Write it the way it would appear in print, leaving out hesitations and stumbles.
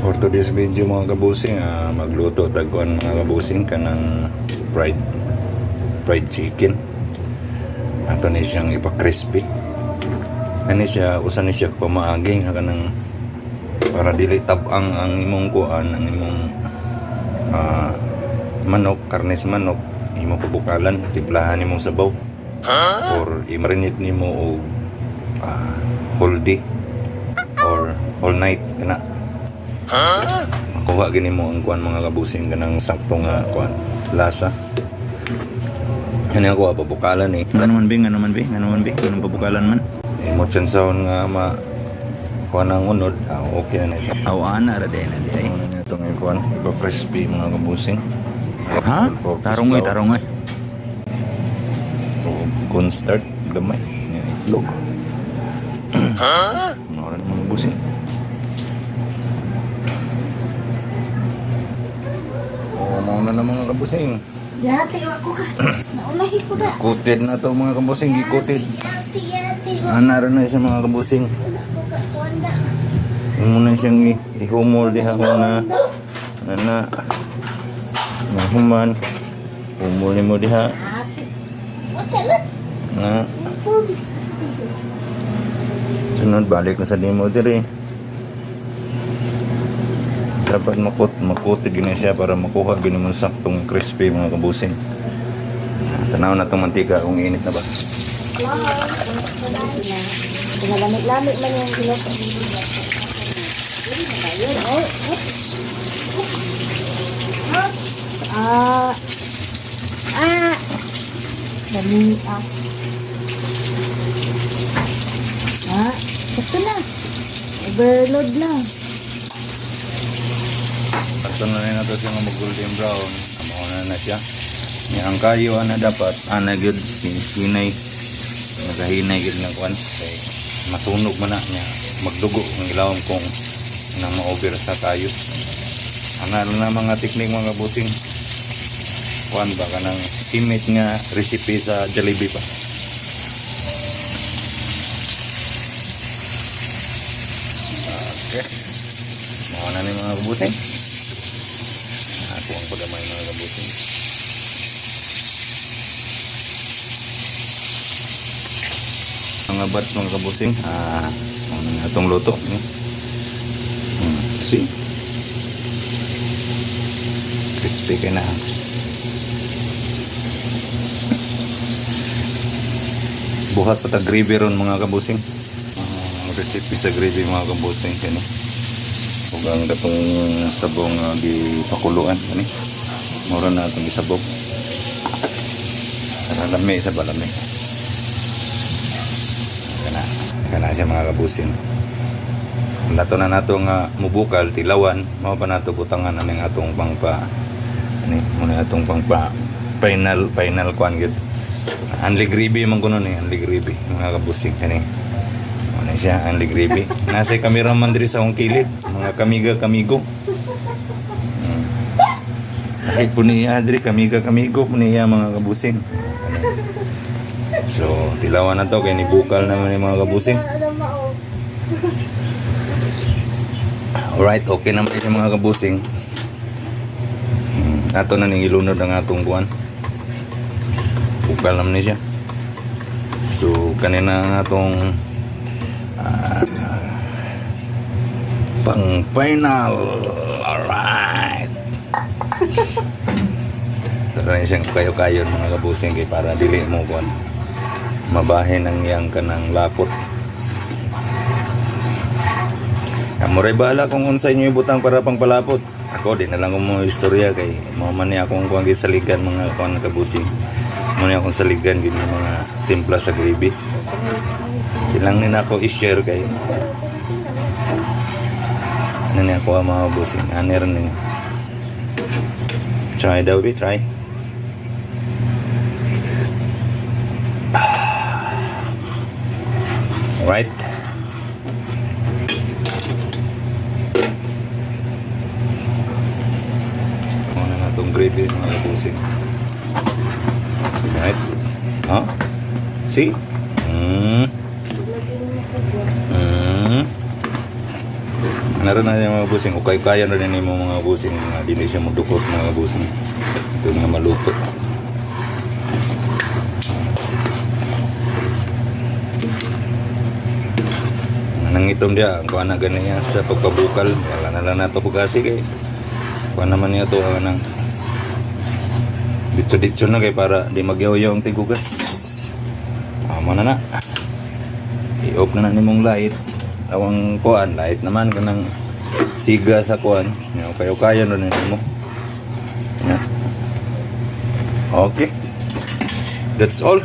For today's video mga kabusing, magluto tagkuan mga kabusing ka ng fried chicken. Ato ni siyang ipa-crispy. Ani siya, usan ni siya pamaaging kanang para dili tabang ang imong kuan, ang imong manok, karnes manok, imong pabukalan, timplahan imong sabaw. Or i-marinate nimo og whole day or all night kana. Makuha gini mo ang kuan mga kabusing kanang saktong kuan lasa. Kani ako pabukalan eh. Ano man bing, anong pabukalan man. Mo chansaon nga kuan ang unod. Okay na siya. Awana ra din ay. Ano to nga kuan, iba crispy mga kabusing. Ha? Tarong. Cornstarch gamay. Itlog. Ha? Ano rin mga kabusing. Mauna na mga kabusing. Yati, wako ka. Naunahi ko na. Coated na to mga kabusing, gikoted. Yati. Naroon na siya mga kabusing. Wako ka, kuwanda. Yung muna siyang ihumol diha ko na human. Humuli mo diha. Ate. What's that? Na. Sunod, balik na sa demo diri. Dapat makutid gina siya para makuha gina mo saktong crispy mga kabusing. Tanaw na itong mantika kung init na ba. Pinalamit-lamit man yung gilas. Dami. Ito na. Overload na. Ito na rin nato siya mag golden brown. Amauna na siya. Ang kayo na dapat good hinay. Nagahinay gid na kuan kay masunog man na niya. Magdugo ng ilawom kung nang ma-over sa tayo. Ano na mga teknik mga kabusing. Kuan ba kanang imit nga recipe sa Jollibee pa. Okay. Mauna ni mga kabusing. Ako ang pagamay mga kabusing. Mga bat mga kabusing. Itong luto. See? Crispy ka na. Buhat pa ta gravy ron mga kabusing. Recipe sa gravy mga kabusing. Kani. Huwag ang datong sabong gipakuluan. Kani. Mura na itong isabog. Lami sa balami. Kana siya mga kabusing. Nato na nato nga mubukal, tilawan. Mao pa nato butangan ng atong pangpa. Ani, muna atong pangpa final kuan gid. Anli gravy man kuno ni, anli gravy mga kabusing kani. Ano siya, anli gravy. Nasa cameraman diri sa akong kilid, mga kamigo. Kahit po niya diri kamigo po niya mga kabusing. So, tilawan na to kay ni bukal naman ni mga kabusing. Alright, okay naman siya mga kabusing. Ato na ning ilunod ang atong buwan. Bukal naman siya. So, kanina ang atong pang final. Alright. Tara siyang kayo-kayon mga kabusing kay para dili mo buwan. Mabahin ang iyang kanang lapot. Amoray bala kung unsay nyo ibutang para pang palapot. Ako din na lang kung mga istorya kay maman niya akong kuwang saligan mga kuwang kabusing. Muna akong saligan gini mga timpla sa gravy. Kailangan na ako i-share kay ano niya ako mga kabusing. Aner niya. Try daw be, try. Alright. Muna na itong gravy mga kabusing. Alright. Huh? See? Naroon na yung mga busing. Ukay-ukayan rin yung mga busing. Hindi siya mudukot mga busing. Ito nga maluto. Nangitom dia. Ang kuha na ganyan sa pagpabukal. Wala na lang nato pagkasi kay. Kuha naman niya ito ng ditso-ditso na kay para di magyaw-yaw ang tigugas. Amo na na. I-off na ni mong light. Awang kuan, light naman kanang siga sa kuan. Kayo-kayo na mo. Yeah. Okay. That's all.